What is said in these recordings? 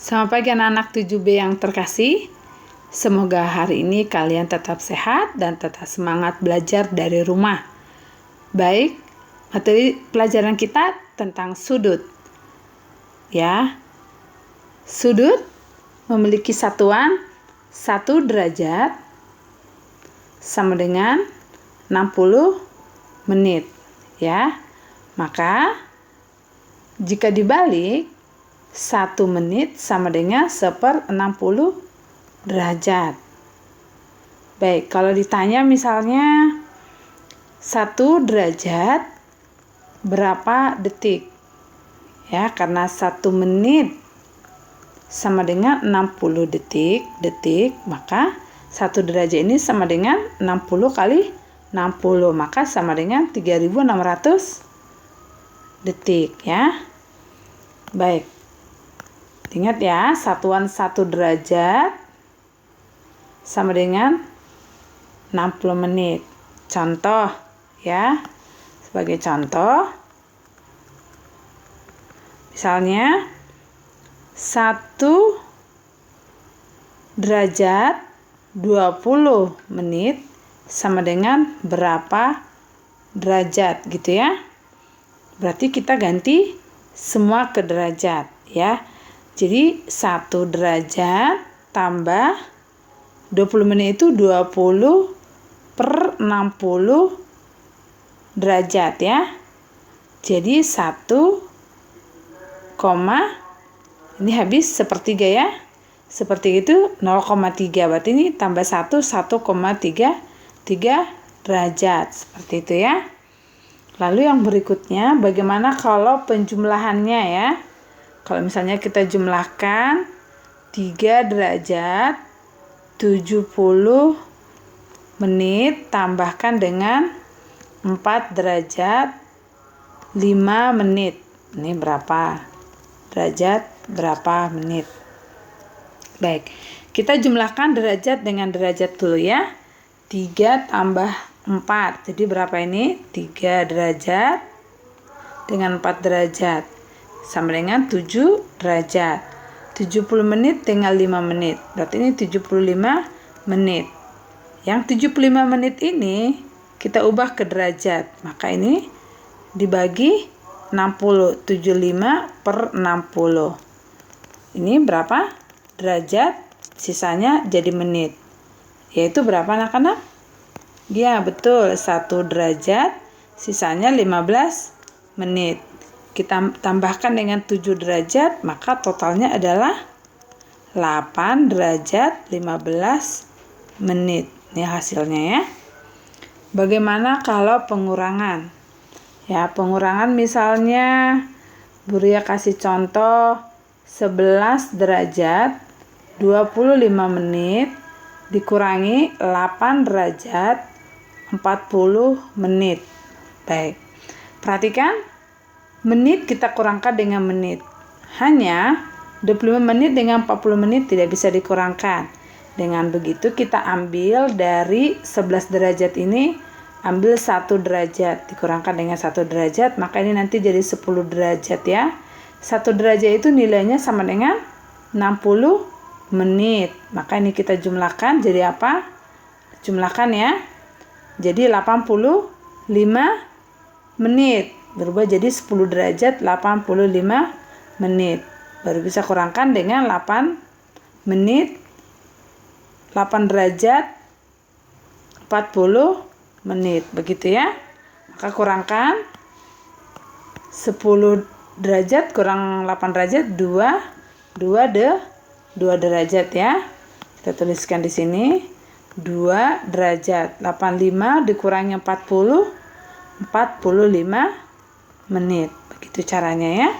Selamat pagi anak-anak 7B yang terkasih. Semoga hari ini kalian tetap sehat dan tetap semangat belajar dari rumah. Baik, materi pelajaran kita tentang sudut. Ya. Sudut memiliki satuan 1 derajat sama dengan 60 menit, ya. Maka jika dibalik 1 menit sama dengan 1/60 derajat. Baik, kalau ditanya misalnya 1 derajat berapa detik? Ya, karena 1 menit sama dengan 60 detik, maka 1 derajat ini sama dengan 60 kali 60, maka sama dengan 3600 detik, ya. Baik. Ingat ya, satuan 1 derajat sama dengan 60 menit. Contoh ya, sebagai contoh, misalnya 1 derajat 20 menit sama dengan berapa derajat gitu ya. Berarti kita ganti semua ke derajat ya. Jadi 1 derajat tambah 20 menit itu 20/60 derajat ya. Jadi 1, ini habis sepertiga ya. Sepertiga itu 0,3. Berarti ini tambah 1, 1,33 derajat. Seperti itu ya. Lalu yang berikutnya, bagaimana kalau penjumlahannya ya? Kalau misalnya kita jumlahkan 3 derajat 70 menit tambahkan dengan 4 derajat 5 menit. Ini berapa derajat, berapa menit? Baik, kita jumlahkan derajat dengan derajat dulu ya. 3 tambah 4. Jadi berapa ini? 3 derajat dengan 4 derajat. Sama dengan 7 derajat. 70 menit dengan 5 menit. Berarti ini 75 menit. Yang 75 menit ini kita ubah ke derajat. Maka ini dibagi 60. 75/60. Ini berapa derajat? Sisanya jadi menit. Yaitu berapa anak-anak? Ya, betul. 1 derajat. Sisanya 15 menit. Kita tambahkan dengan 7 derajat, maka totalnya adalah 8 derajat 15 menit. Ini hasilnya ya. Bagaimana kalau pengurangan? Ya, pengurangan misalnya Bu Ria kasih contoh 11 derajat 25 menit dikurangi 8 derajat 40 menit. Baik. Perhatikan, menit kita kurangkan dengan menit. Hanya 25 menit dengan 40 menit tidak bisa dikurangkan. Dengan begitu kita ambil dari 11 derajat ini, ambil 1 derajat. Dikurangkan dengan 1 derajat, maka ini nanti jadi 10 derajat ya. 1 derajat itu nilainya sama dengan 60 menit. Maka ini kita jumlahkan jadi apa? Jumlahkan ya. Jadi 85 menit. Berubah jadi 10 derajat 85 menit. Baru bisa kurangkan dengan 8 menit 8 derajat 40 menit. Begitu ya. Maka kurangkan 10 derajat kurang 8 derajat 2 derajat ya. Kita tuliskan di sini 2 derajat. 85 dikurangi 40 45 menit. Begitu caranya ya.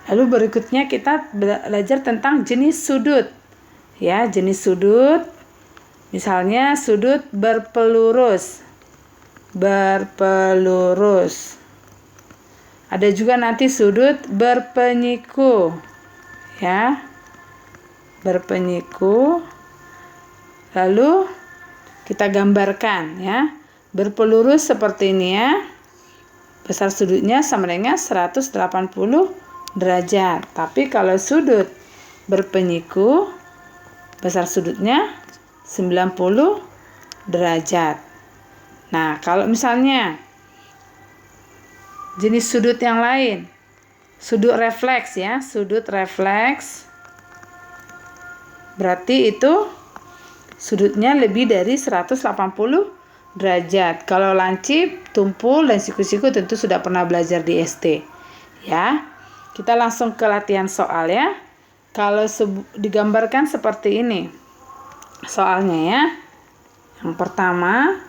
Lalu berikutnya kita belajar tentang jenis sudut. Ya, jenis sudut. Misalnya sudut berpelurus. Berpelurus. Ada juga nanti sudut berpenyiku. Ya. Berpenyiku. Lalu kita gambarkan ya. Berpelurus seperti ini ya. Besar sudutnya sama dengan 180 derajat. Tapi kalau sudut berpenyiku, besar sudutnya 90 derajat. Nah, kalau misalnya jenis sudut yang lain, sudut refleks ya, sudut refleks, berarti itu sudutnya lebih dari 180 derajat. Kalau lancip, tumpul, dan siku-siku tentu sudah pernah belajar di SD. Ya, kita langsung ke latihan soal ya. Kalau digambarkan seperti ini soalnya ya. Yang pertama,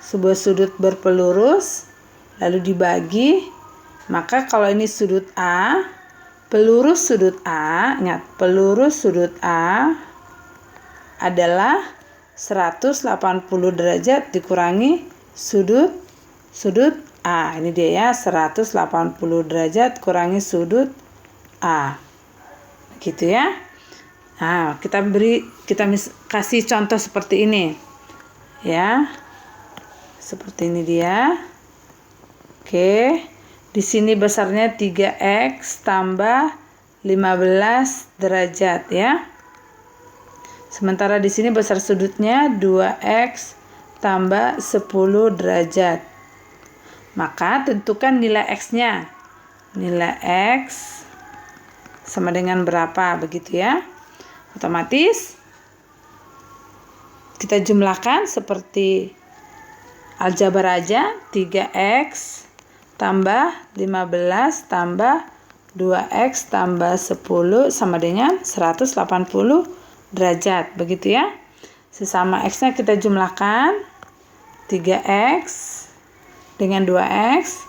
sebuah sudut berpelurus lalu dibagi, maka kalau ini sudut A, pelurus sudut A, ingat pelurus sudut A adalah 180 derajat dikurangi sudut A. Ini dia ya, 180 derajat kurangi sudut A. Gitu ya. Nah, kita kasih contoh seperti ini. Ya. Seperti ini dia. Oke. Di sini besarnya 3x tambah 15 derajat ya. Sementara di sini besar sudutnya 2x tambah 10 derajat. Maka tentukan nilai x-nya. Nilai x sama dengan berapa, begitu ya. Otomatis kita jumlahkan seperti aljabar aja, 3x tambah 15 tambah 2x tambah 10 sama dengan 180 derajat, begitu ya. Sesama x-nya kita jumlahkan, 3x dengan 2x,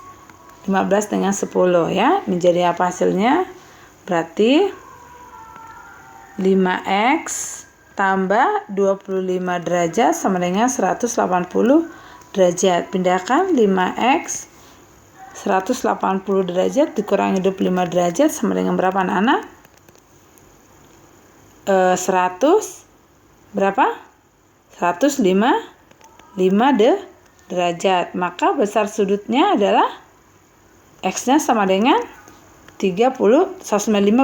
15 dengan 10 ya. Menjadi apa hasilnya? Berarti 5x tambah 25 derajat sama dengan 180 derajat. Pindahkan 5x 180 derajat dikurangi 25 derajat sama dengan berapa anak-anak? 100 berapa? 105 derajat. Maka besar sudutnya adalah x-nya sama dengan 195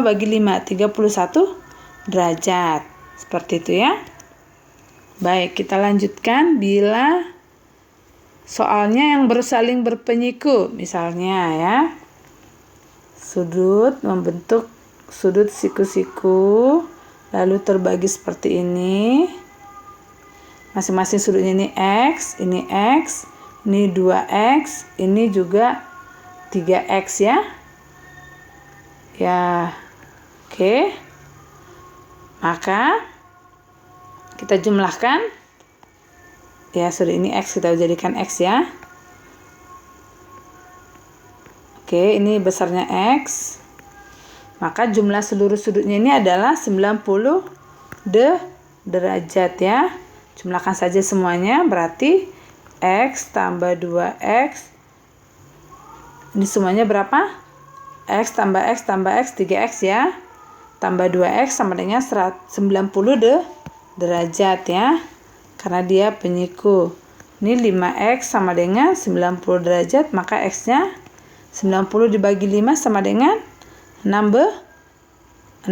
bagi 5, 31 derajat. Seperti itu ya. Baik, kita lanjutkan bila soalnya yang saling berpenyiku. Misalnya ya, sudut membentuk sudut siku-siku lalu terbagi seperti ini. Masing-masing sudutnya ini x, ini 2x, ini juga 3x ya. Ya, oke. Maka kita jumlahkan. Ya, sudah ini x, kita jadikan x ya. Oke, ini besarnya x. Maka jumlah seluruh sudutnya ini adalah 90 derajat ya. Jumlahkan saja semuanya, berarti x tambah 2x. Ini semuanya berapa? X tambah x tambah x 3x ya, tambah 2x sama dengan 90 derajat ya, karena dia penyiku. Ini 5x sama dengan 90 derajat, maka x-nya 90 dibagi 5 sama dengan 16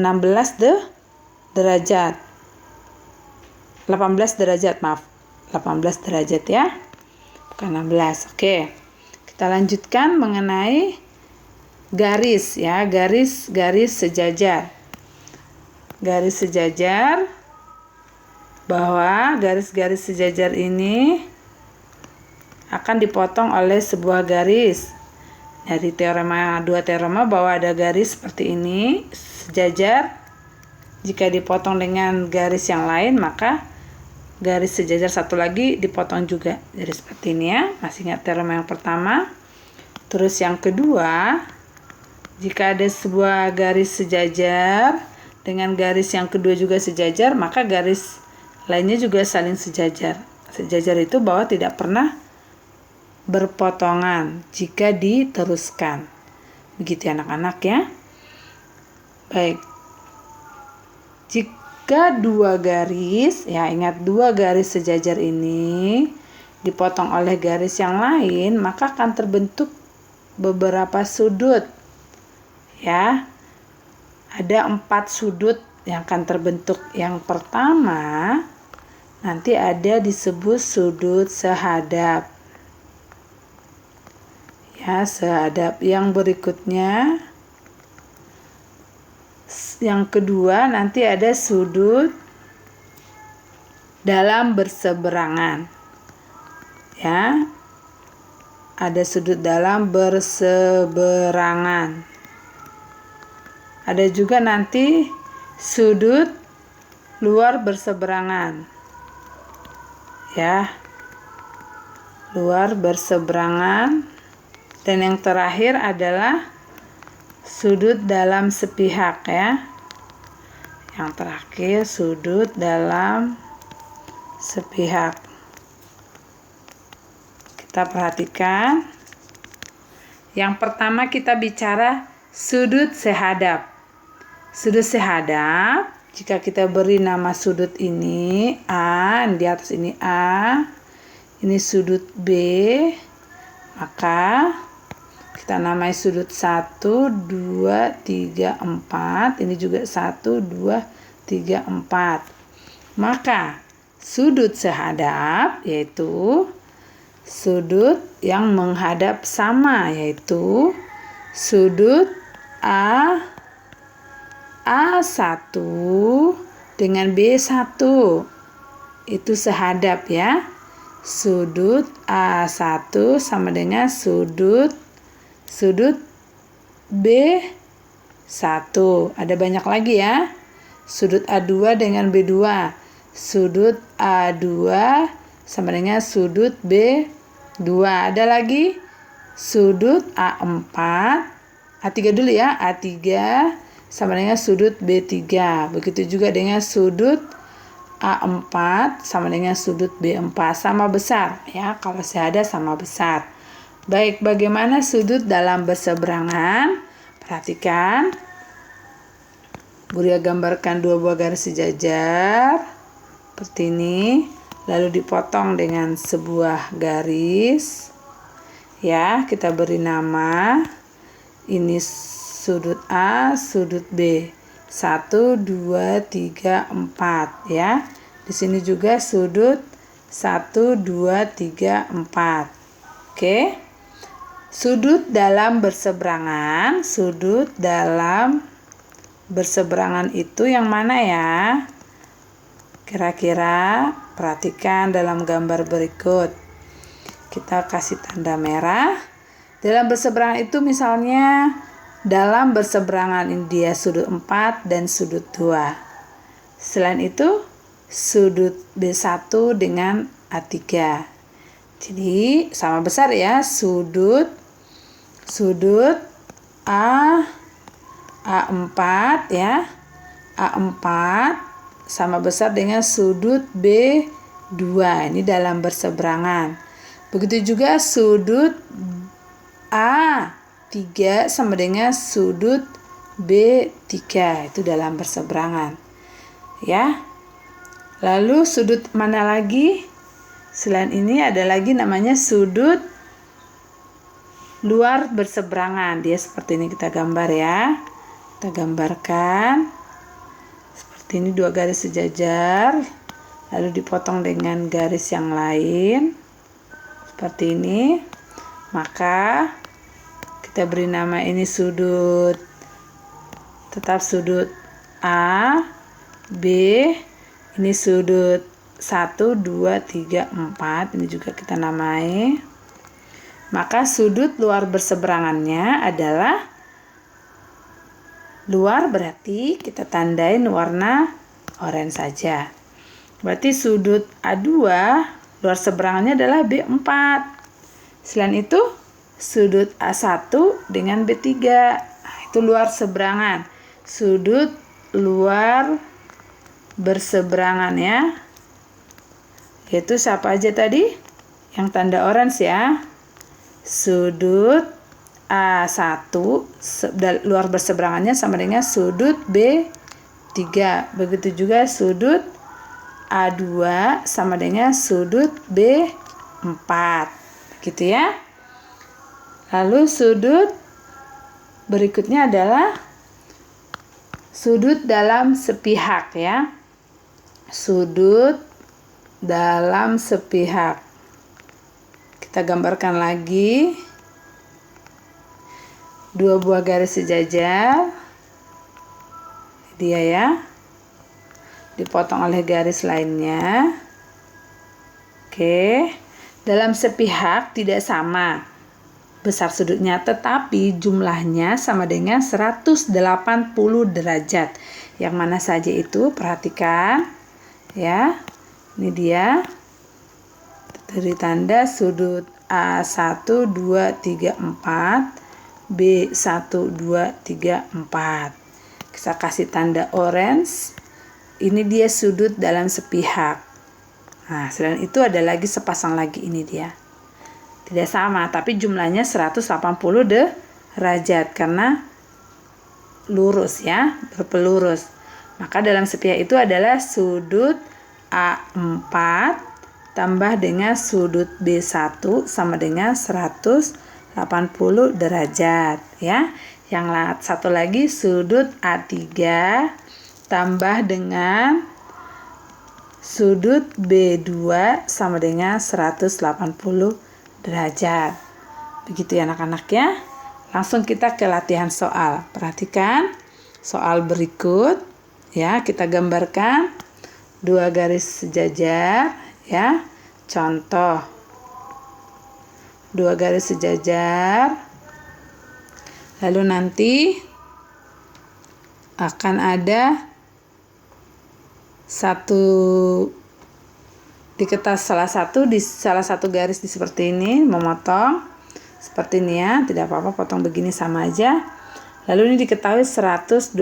derajat. 18 derajat, maaf. 18 derajat ya, bukan 16. Oke, kita lanjutkan mengenai garis ya, garis sejajar. Garis sejajar, bahwa garis-garis sejajar ini akan dipotong oleh sebuah garis. Dari dua teorema bahwa ada garis seperti ini sejajar, jika dipotong dengan garis yang lain maka garis sejajar satu lagi dipotong juga. Jadi seperti ini ya. Masih ingat teorema yang pertama. Terus yang kedua, jika ada sebuah garis sejajar dengan garis yang kedua juga sejajar, maka garis lainnya juga saling sejajar. Sejajar itu bahwa tidak pernah berpotongan jika diteruskan. Begitu anak-anak ya. Baik. Jika dua garis, ya ingat dua garis sejajar ini dipotong oleh garis yang lain, maka akan terbentuk beberapa sudut. Ya, ada 4 sudut yang akan terbentuk yang pertama nanti ada disebut sudut sehadap. Ya, sehadap. Yang berikutnya, yang kedua nanti ada sudut dalam berseberangan. Ya, ada sudut dalam berseberangan. Ada juga nanti sudut luar berseberangan. Ya, luar berseberangan. Dan yang terakhir adalah sudut dalam sepihak, ya. Yang terakhir sudut dalam sepihak. Kita perhatikan. Yang pertama kita bicara sudut sehadap. Sudut sehadap, jika kita beri nama sudut ini A, di atas ini A, ini sudut B, maka kita namai sudut 1, 2, 3, 4. Ini juga 1, 2, 3, 4. Maka sudut sehadap yaitu sudut yang menghadap sama, yaitu sudut A1 dengan B1. Itu sehadap, ya. Sudut A1 sama dengan sudut B1. Ada banyak lagi, ya. Sudut A2 dengan B2. Sudut A2 sama dengan sudut B2. Ada lagi sudut A4. A3 dulu, ya. A3 sama dengan sudut B3. Begitu juga dengan sudut A4 sama dengan sudut B4. Sama besar, ya. Kalau sehadap sama besar. Baik, bagaimana sudut dalam berseberangan? Perhatikan. Buria gambarkan dua buah garis sejajar seperti ini, lalu dipotong dengan sebuah garis. Ya, kita beri nama. Ini sudut A, sudut B. 1, 2, 3, 4, ya. Di sini juga sudut 1, 2, 3, 4. Oke. Sudut dalam berseberangan. Sudut dalam berseberangan itu yang mana, ya? Kira-kira perhatikan dalam gambar berikut. Kita kasih tanda merah. Dalam berseberangan itu misalnya dalam berseberangan ini dia sudut 4 dan sudut 2. Selain itu sudut B1 dengan A3. Jadi sama besar, ya. Sudut A4, ya. A4 sama besar dengan sudut B2. Ini dalam berseberangan. Begitu juga sudut A3 sama dengan sudut B3. Itu dalam berseberangan. Ya. Lalu sudut mana lagi? Selain ini ada lagi namanya sudut luar berseberangan. Dia seperti ini kita gambar, ya. Kita gambarkan. Seperti ini dua garis sejajar. Lalu dipotong dengan garis yang lain. Seperti ini. Maka kita beri nama ini sudut. Tetap sudut A, B. Ini sudut 1, 2, 3, 4. Ini juga kita namai. Maka sudut luar berseberangannya adalah luar, berarti kita tandain warna oranye saja. Berarti sudut A2 luar seberangannya adalah B4. Selain itu sudut A1 dengan B3. Nah, itu luar seberangan. Sudut luar berseberangan, ya. Yaitu siapa aja tadi? Yang tanda orange, ya. Sudut A1 luar berseberangannya sama dengan sudut B3. Begitu juga sudut A2 sama dengan sudut B4. Gitu, ya. Lalu sudut berikutnya adalah Sudut dalam sepihak ya. Sudut dalam sepihak. Kita gambarkan lagi. Dua buah garis sejajar. Dia ya. Dipotong oleh garis lainnya. Oke. Dalam sepihak tidak sama besar sudutnya, tetapi jumlahnya sama dengan 180 derajat. Yang mana saja itu? Perhatikan ya. Ini dia. Beri tanda sudut A1 2 3 4, B1 2 3 4. Kita kasih tanda orange. Ini dia sudut dalam sepihak. Nah, selain itu ada lagi sepasang lagi, ini dia. Tidak sama, tapi jumlahnya 180 derajat karena lurus ya, berpelurus. Maka dalam sepihak itu adalah sudut A4 tambah dengan sudut B1 sama dengan 180 derajat ya. Yang satu lagi sudut A3 tambah dengan sudut B2 sama dengan 180 derajat. Begitu ya anak-anak ya. Langsung kita ke latihan soal. Perhatikan soal berikut ya, kita gambarkan dua garis sejajar ya. Contoh dua garis sejajar. Lalu nanti akan ada diketas salah satu garis di seperti ini, memotong seperti ini ya, tidak apa-apa, potong begini sama aja. Lalu ini diketahui 123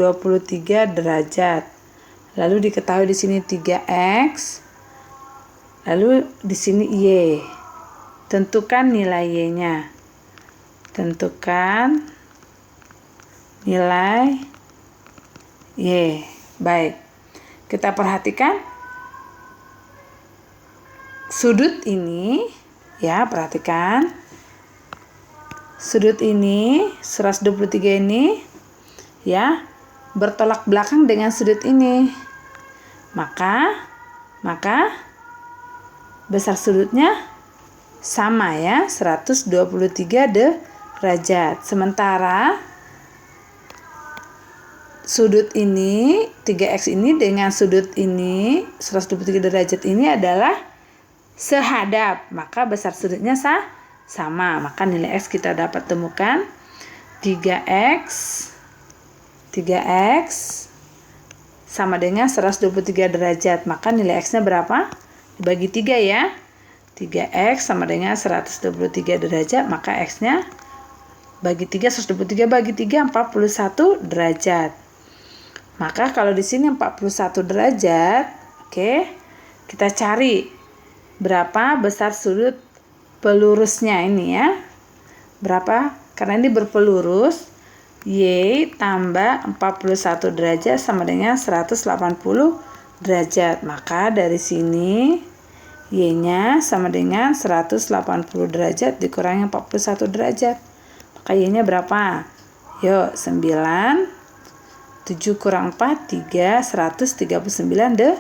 derajat. Lalu diketahui di sini 3x. Lalu di sini y. Tentukan nilai y-nya. Tentukan nilai y. Baik. Kita perhatikan sudut ini ya, perhatikan sudut ini 123 ini ya bertolak belakang dengan sudut ini, maka besar sudutnya sama ya, 123 derajat. Sementara sudut ini 3x ini dengan sudut ini 123 derajat ini adalah sehadap, maka besar sudutnya sama. Maka nilai x kita dapat temukan 3x sama dengan 123 derajat. Maka nilai x-nya berapa? Dibagi 3 ya. 3x sama dengan 123 derajat, maka x-nya bagi 3, 123 bagi 3, 41 derajat. Maka kalau di sini 41 derajat, oke, kita cari berapa besar sudut pelurusnya ini ya. Berapa? Karena ini berpelurus, y tambah 41 derajat sama dengan 180 derajat. Maka dari sini y-nya sama dengan 180 derajat dikurangi 41 derajat. Maka y-nya berapa? Yuk, 9, 7 kurang 4, 3, 139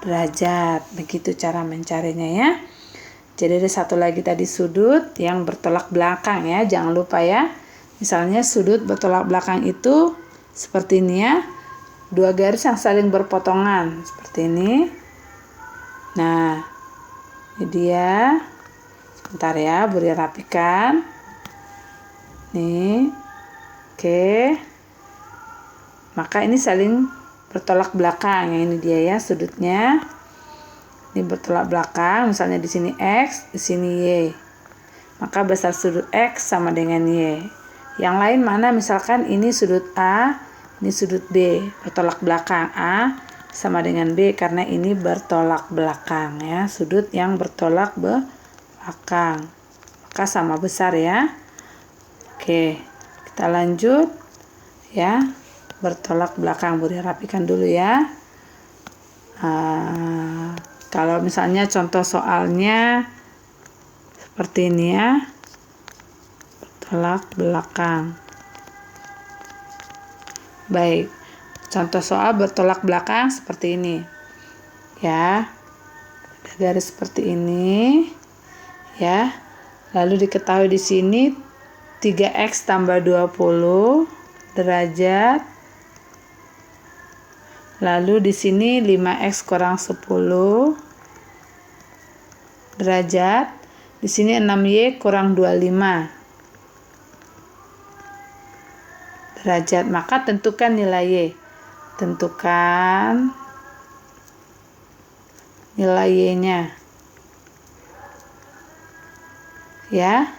derajat. Begitu cara mencarinya ya. Jadi ada satu lagi tadi sudut yang bertolak belakang ya, jangan lupa ya. Misalnya sudut bertolak belakang itu seperti ini ya, dua garis yang saling berpotongan seperti ini. Nah, ini dia. Sebentar ya, beri rapikan. Nih, oke. Maka ini saling bertolak belakang, yang ini dia ya sudutnya. Ini bertolak belakang, misalnya di sini x, di sini y. Maka besar sudut x sama dengan y. Yang lain mana? Misalkan ini sudut A, ini sudut B, bertolak belakang. A sama dengan B karena ini bertolak belakang ya, sudut yang bertolak belakang. Maka sama besar ya. Oke, kita lanjut ya. Bertolak belakang, beri rapikan dulu ya. Kalau misalnya contoh soalnya seperti ini ya, bertolak belakang. Baik, Contoh soal bertolak belakang seperti ini. Ya. Ada garis seperti ini. Ya. Lalu diketahui di sini 3x tambah 20 derajat. Lalu di sini 5x kurang 10 derajat. Di sini 6y kurang 25 derajat. Maka tentukan nilai y. Tentukan nilai y-nya. Ya.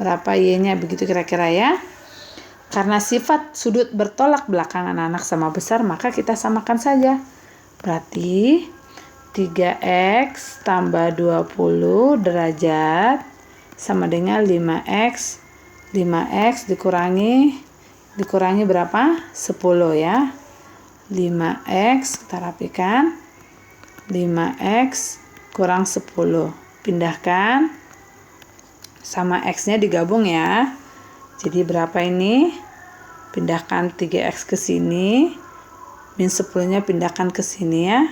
Berapa y-nya begitu kira-kira ya. Karena sifat sudut bertolak belakang anak-anak sama besar, maka kita samakan saja. Berarti 3x tambah 20 derajat sama dengan 5x. 5x dikurangi berapa? 10 ya. 5x kita rapikan. 5x kurang 10. Pindahkan. Sama x-nya digabung ya. Jadi berapa ini? Pindahkan 3x ke sini. Min 10-nya pindahkan ke sini ya.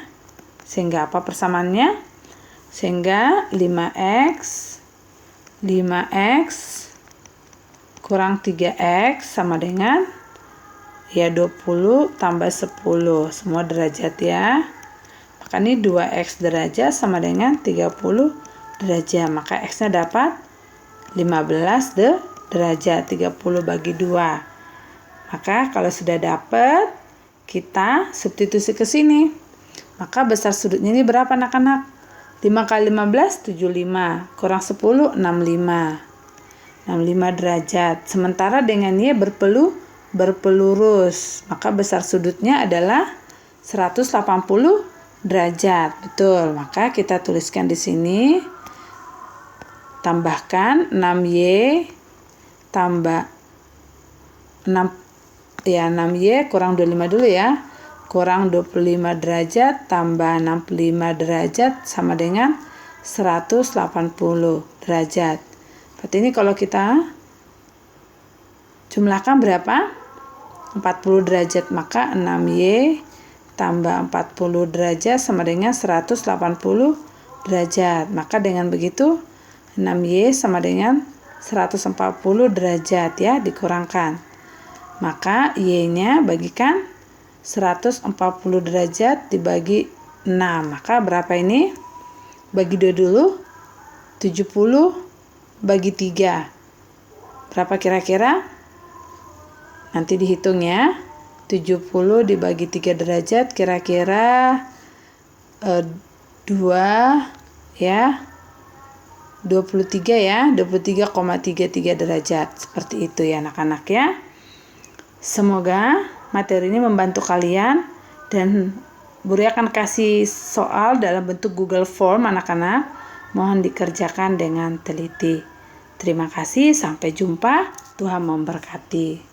Sehingga apa persamaannya? Sehingga 5x kurang 3x sama dengan ya 20 tambah 10. Semua derajat ya. Maka ini 2x derajat sama dengan 30 derajat. Maka x-nya dapat 15 derajat. 30 bagi 2. Maka kalau sudah dapat, kita substitusi ke sini. Maka besar sudutnya ini berapa anak-anak? 5 kali 15, 75. Kurang 10, 65. 65 derajat. Sementara dengan y berpelurus. Maka besar sudutnya adalah 180 derajat. Betul. Maka kita tuliskan di sini. Tambahkan 6y tambah 6y kurang 25 dulu ya. Kurang 25 derajat tambah 65 derajat sama dengan 180 derajat. Berarti ini kalau kita jumlahkan berapa? 40 derajat. Maka 6y tambah 40 derajat sama dengan 180 derajat. Maka dengan begitu 6y sama dengan 140 derajat ya, dikurangkan. Maka y-nya bagikan 140 derajat dibagi 6. Maka berapa ini? Bagi 2 dulu. 70 bagi 3. Berapa kira-kira? Nanti dihitung ya. 70 dibagi 3 derajat kira-kira 2 ya. 23 ya. 23,33 derajat. Seperti itu ya anak-anak ya. Semoga materi ini membantu kalian, dan Buri akan kasih soal dalam bentuk Google Form anak-anak. Mohon dikerjakan dengan teliti. Terima kasih, sampai jumpa. Tuhan memberkati.